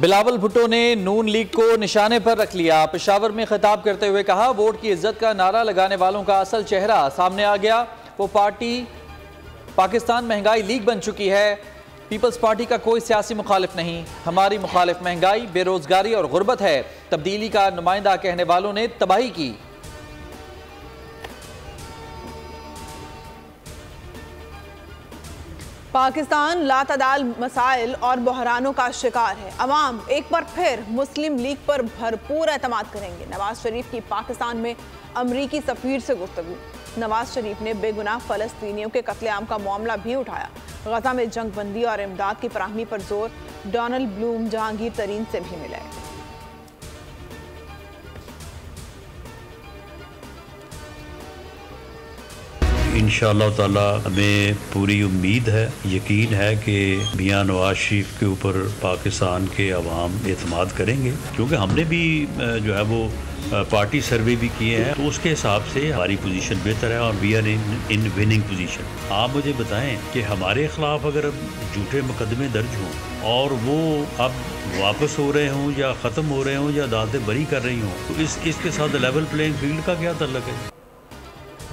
बिलावल भुट्टो ने नून लीग को निशाने पर रख लिया। पेशावर में खिताब करते हुए कहा, वोट की इज्जत का नारा लगाने वालों का असल चेहरा सामने आ गया। वो पार्टी पाकिस्तान महंगाई लीग बन चुकी है। पीपल्स पार्टी का कोई सियासी मुखालिफ नहीं, हमारी मुखालिफ महंगाई, बेरोजगारी और गुर्बत है। तब्दीली का नुमाइंदा कहने वालों ने तबाही की। पाकिस्तान लातदाल मसाइल और बहरानों का शिकार है। अवाम एक बार फिर मुस्लिम लीग पर भरपूर एतमाद करेंगे। नवाज शरीफ की पाकिस्तान में अमरीकी सफीर से गुफ्तगू। नवाज शरीफ ने बेगुनाह फलस्तीनियों के कत्लेआम का मामला भी उठाया। गजा में जंग बंदी और इमदाद की फराहमी पर जोर। डोनाल्ड ब्लूम जहांगीर तरीन से भी मिले। इंशाअल्लाह ताला हमें पूरी उम्मीद है, यकीन है कि मियां नवाज शरीफ के ऊपर पाकिस्तान के अवाम एतमाद करेंगे, क्योंकि हमने भी जो है वो पार्टी सर्वे भी किए हैं, तो उसके हिसाब से हमारी पोजीशन बेहतर है और we are in winning position. आप मुझे बताएं कि हमारे खिलाफ अगर झूठे मुकदमे दर्ज हों और वो अब वापस हो रहे हों या ख़त्म हो रहे हों या अदालतें बरी कर रही हों, तो इसके साथ लेवल प्लेइंग फील्ड का क्या तल्लुक है?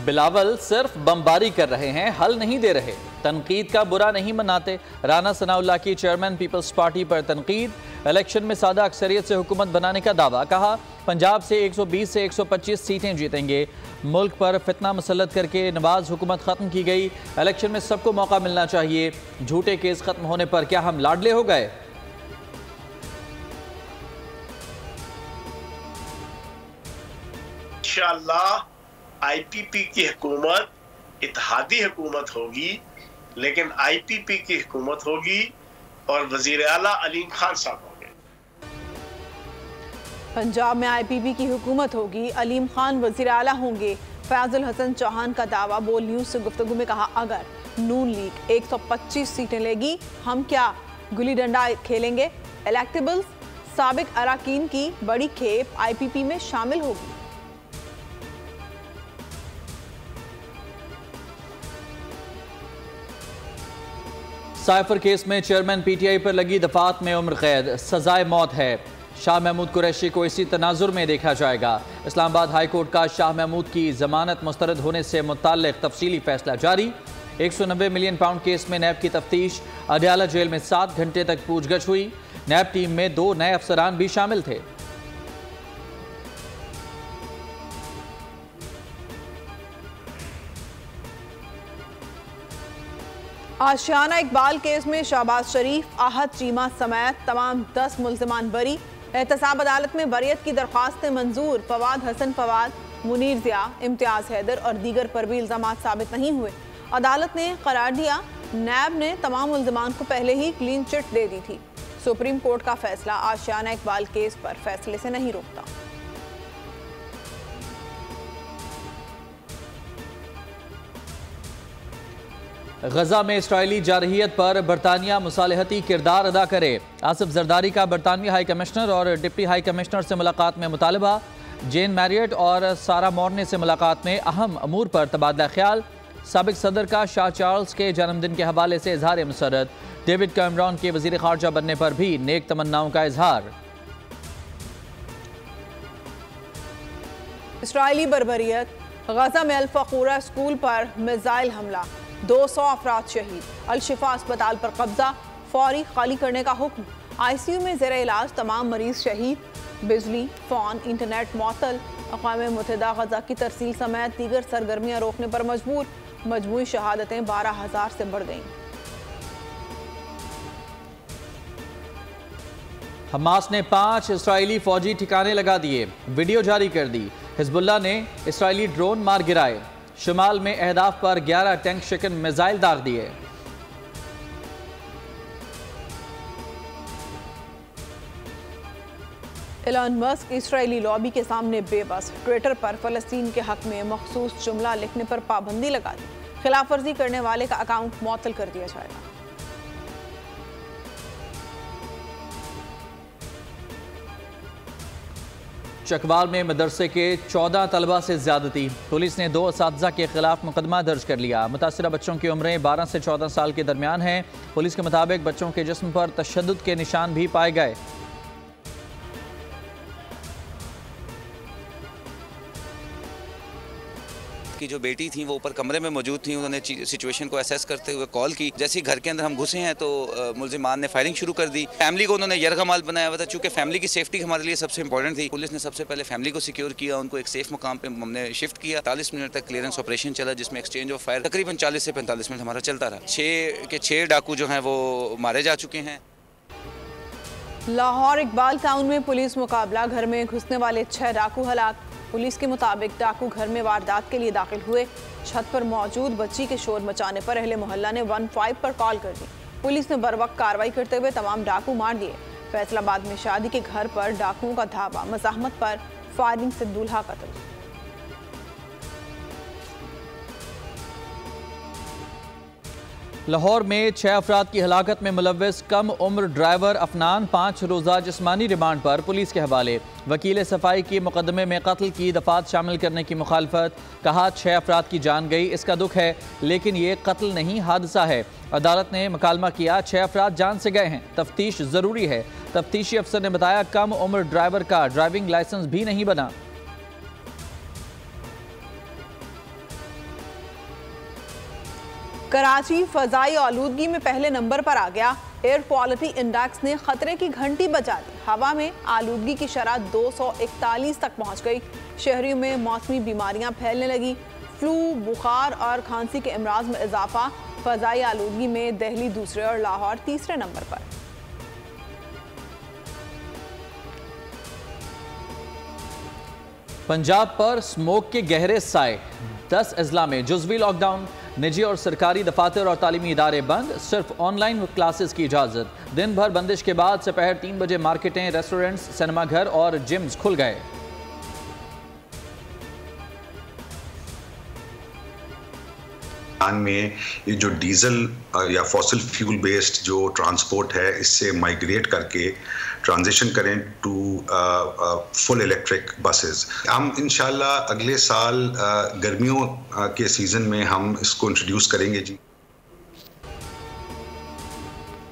बिलावल सिर्फ बमबारी कर रहे हैं, हल नहीं दे रहे। तनकीद का बुरा नहीं मनाते। राना सनाउल्लाह की चेयरमैन पीपल्स पार्टी पर तनकीद। इलेक्शन में सादा अक्सरियत से हुकूमत बनाने का दावा। कहा, पंजाब से 120 से 125 सीटें जीतेंगे। मुल्क पर फितना मुसल्लत करके नवाज हुकूमत ख़त्म की गई। इलेक्शन में सबको मौका मिलना चाहिए। झूठे केस ख़त्म होने पर क्या हम लाडले हो गए? इंशाअल्लाह आईपीपी की हुकूमत इत्तेहादी हुकूमत होगी, लेकिन आईपीपी की हुकूमत होगी और वजीर आला अलीम खान साहब होंगे। पंजाब में आईपीपी की हुकूमत होगी, अलीम खान वजीर आला होंगे। फैजुल हसन चौहान का दावा। बोल न्यूज से गुफ्तगू में कहा, अगर नून लीग 125 सीटें लेगी, हम क्या गुली डंडा खेलेंगे? इलेक्टेबल्स साबिक अराकीन की बड़ी खेप आईपीपी में शामिल होगी। साइफर केस में चेयरमैन पीटीआई पर लगी दफात में उम्र कैद, सजाए मौत है। शाह महमूद कुरैशी को इसी तनाजुर में देखा जाएगा। इस्लामाबाद हाई कोर्ट का शाह महमूद की जमानत मुस्तरद होने से मुताल्लिक तफसीली फैसला जारी। 190 मिलियन पाउंड केस में नैब की तफ्तीश। अडयाला जेल में 7 घंटे तक पूछगछ हुई। नैब टीम में 2 नए अफसरान भी शामिल थे। आशियाना इकबाल केस में शहबाज शरीफ, आहद चीमा समेत तमाम 10 मुल्ज़िमान बरी। एहतसाब अदालत में बरियत की दरख्वास्तें मंजूर। फवाद हसन फवाद, मुनीर ज़िया, इम्तियाज़ हैदर और दीगर पर भी इल्ज़ामात साबित नहीं हुए। अदालत ने करार दिया, नैब ने तमाम मुल्ज़िमान को पहले ही क्लीन चिट दे दी थी। सुप्रीम कोर्ट का फैसला आशियाना इकबाल केस पर फैसले से नहीं रोकता। गजा में इसराइली जारहियत पर बरतानिया मुसालहती किरदार अदा करे। आसिफ जरदारी का बरतानवी हाई कमिश्नर और डिप्टी हाई कमिश्नर से मुलाकात में मुतालबा। जेन मैरियट और सारा मॉर्ने से मुलाकात में अहम अमूर पर तबादला ख्याल। साबिक सदर का शाह चार्ल्स के जन्मदिन के हवाले से इजहार मसरत। डेविड कैमरॉन के वजीर खारजा बनने पर भी नेक तमन्नाओं का इजहार। इसराइली बर्बरियत। गजा में अल-फखूरा स्कूल पर मिसाइल हमला, 200 अफराद शहीद। अल-शिफा अस्पताल पर कब्जा, फौरी खाली करने का हुक्म। आईसीयू में ज़ेर इलाज तमाम मरीज शहीद। बिजली, फ़ोन, इंटरनेट मुअत्तल। अक़वाम मुत्तहिदा गजा की तरसील समेत दीगर सरगर्मियाँ रोकने पर मजबूर। मजमूई शहादतें 12,000 से बढ़ गईं। हमास ने 5 इसराइली फौजी ठिकाने लगा दिए, वीडियो जारी कर दी। हिजबुल्लाह ने इसराइली ड्रोन मार गिराए। शुमाल में अहदाफ पर 11 टैंक शिकन मिसाइल दाग दिए। एलन मस्क इसराइली लॉबी के सामने बेबस। ट्विटर पर फ़लस्तीन के हक में मखसूस जुमला लिखने पर पाबंदी लगा दी। खिलाफ वर्जी करने वाले का अकाउंट मुअत्तल कर दिया जाएगा। चकवाल में मदरसे के 14 तलबा से ज्यादती। पुलिस ने 2 असातिज़ा के खिलाफ मुकदमा दर्ज कर लिया। मुतासिरा बच्चों की उम्रें 12 से 14 साल के दरमियान हैं। पुलिस के मुताबिक बच्चों के जिस्म पर तशद्दुद के निशान भी पाए गए। की जो बेटी थी वो ऊपर कमरे में मौजूद थी, उन्होंने सिचुएशन को असेस करते हुए कॉल की। जैसे ही घर के अंदर हम घुसे हैं तो मुलजिमान ने फायरिंग शुरू कर दी। फैमिली को उन्होंने यरगमाल बनाया हुआ था, चूँकि फैमिली की सेफ्टी हमारे लिए सबसे इंपॉर्टेंट थी। पुलिस ने सबसे पहले फैमिली को सिक्योर किया, उनको एक सेफ मुकाम पे हमने शिफ्ट किया। 40 मिनट तक क्लियरेंस ऑपरेशन चला, जिसमें एक्सचेंज ऑफ फायर तकरीबन 40 से 45 मिनट हमारा चलता रहा। 6 डाकू जो हैं वो मारे जा चुके हैं। लाहौर इकबाल टाउन में पुलिस मुकाबला, घर में घुसने वाले 6 डाकू हलाक। पुलिस के मुताबिक डाकू घर में वारदात के लिए दाखिल हुए। छत पर मौजूद बच्ची के शोर मचाने पर अहले मोहल्ला ने 15 पर कॉल कर दी। पुलिस ने बरवक्त कार्रवाई करते हुए तमाम डाकू मार दिए। फैसलाबाद में शादी के घर पर डाकुओं का धावा, मज़ाहमत पर फायरिंग से दूल्हा कत्ल। लाहौर में 6 अफराद की हलाकत में मुलव्वस कम उम्र ड्राइवर अफनान 5 रोज़ा जिस्मानी रिमांड पर पुलिस के हवाले। वकील सफाई की मुकदमे में कत्ल की दफात शामिल करने की मुखालफत। कहा 6 अफराद की जान गई, इसका दुख है, लेकिन ये कत्ल नहीं हादसा है। अदालत ने मुकालमा किया 6 अफराद जान से गए हैं, तफ्तीश ज़रूरी है। तफ्तीशी अफसर ने बताया कम उम्र ड्राइवर का ड्राइविंग लाइसेंस भी नहीं बना। कराची फजाई आलूदगी में पहले नंबर पर आ गया। एयर क्वालिटी इंडेक्स ने खतरे की घंटी बजा दी। हवा में आलूदगी की शरह 241 तक पहुंच गई। शहरियों में मौसमी बीमारियां फैलने लगी। फ्लू, बुखार और खांसी के अमराज में इजाफा। फजाई आलूदगी में दिल्ली दूसरे और लाहौर तीसरे नंबर पर। पंजाब पर स्मोक के गहरे साए। 10 अजला में जुज़वी लॉकडाउन। निजी और सरकारी दफातर और तालीमी इदारे बंद, सिर्फ ऑनलाइन क्लासेस की इजाज़त। दिन भर बंदिश के बाद दोपहर 3 बजे मार्केटें, रेस्टोरेंट्स, सिनेमा घर और जिम्स खुल गए। में ये जो डीजल या फॉसिल फ्यूल बेस्ड जो ट्रांसपोर्ट है, इससे माइग्रेट करके ट्रांजिशन करें टू फुल इलेक्ट्रिक बसेस। हम इंशाल्लाह अगले साल गर्मियों के सीजन में हम इसको इंट्रोड्यूस करेंगे जी।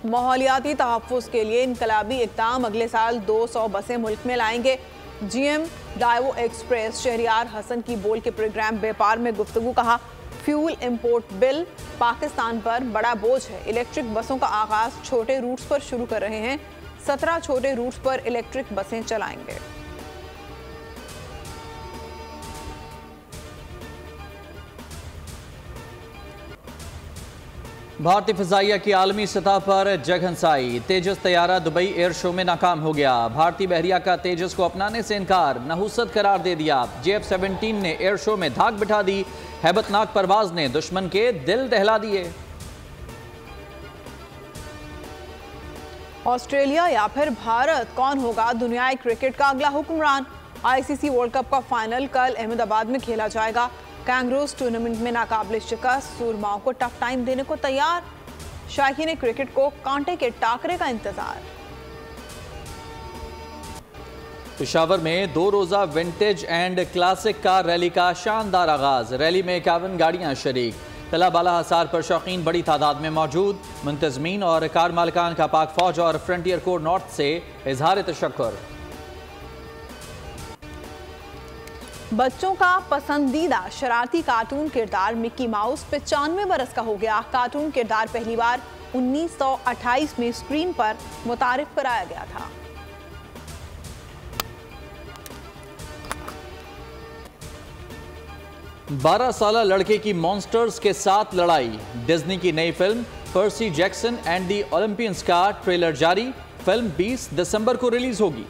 माहौलियाती तहफ़्फ़ुज़ के लिए इनकलाबी इक़दाम, अगले साल 200 बसें मुल्क में लाएंगे। GM Daewoo Express Shahryar Hasan की बोल के प्रोग्राम व्यापार में गुफ्तगू। कहा फ्यूल इंपोर्ट बिल पाकिस्तान पर बड़ा बोझ है। इलेक्ट्रिक बसों का आगाज छोटे रूट्स पर शुरू कर रहे हैं। 17 छोटे रूट्स पर इलेक्ट्रिक बसें चलाएंगे। भारतीय फ़िज़ाइया की आलमी सतह पर जगहंसाई। तेजस तैयारा दुबई एयर शो में नाकाम हो गया। भारतीय बहरिया का तेजस को अपनाने से इनकार, नहुसत करार दे दिया। JF-17 ने एयर शो में धाक बिठा दी। हैबतनाक परवाज ने दुश्मन के दिल दहला दिए। ऑस्ट्रेलिया या फिर भारत, कौन होगा दुनियाई क्रिकेट का अगला हुक्मरान? ICC वर्ल्ड कप का फाइनल कल अहमदाबाद में खेला जाएगा। कैंगरूज टूर्नामेंट में नाकाबिल शिकस्त, सूरमाओं को टफ टाइम देने को तैयार। शायकीन क्रिकेट को कांटे के टाकरे का इंतजार। पेशावर में 2 रोज़ा vintage and classic car rally का शानदार आगाज। रैली में 51 गाड़ियां शरीक। तला बाला हसार पर शौकीन बड़ी तादाद में मौजूद। मुंतजमीन और कार मालिकान का पाक फौज और फ्रंटियर कोर नॉर्थ से इजहार तशक्कुर। बच्चों का पसंदीदा शरारती कार्टून किरदार मिकी माउस 95 बरस का हो गया। कार्टून किरदार पहली बार 1928 में स्क्रीन पर मुतारिफ कराया गया था। बारह साला लड़के की मॉन्स्टर्स के साथ लड़ाई। डिज्नी की नई film Percy Jackson and the Olympians का ट्रेलर जारी। फिल्म 20 दिसंबर को रिलीज होगी।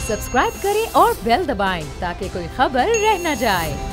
सब्सक्राइब करें और बेल दबाएं ताकि कोई खबर रह न जाए।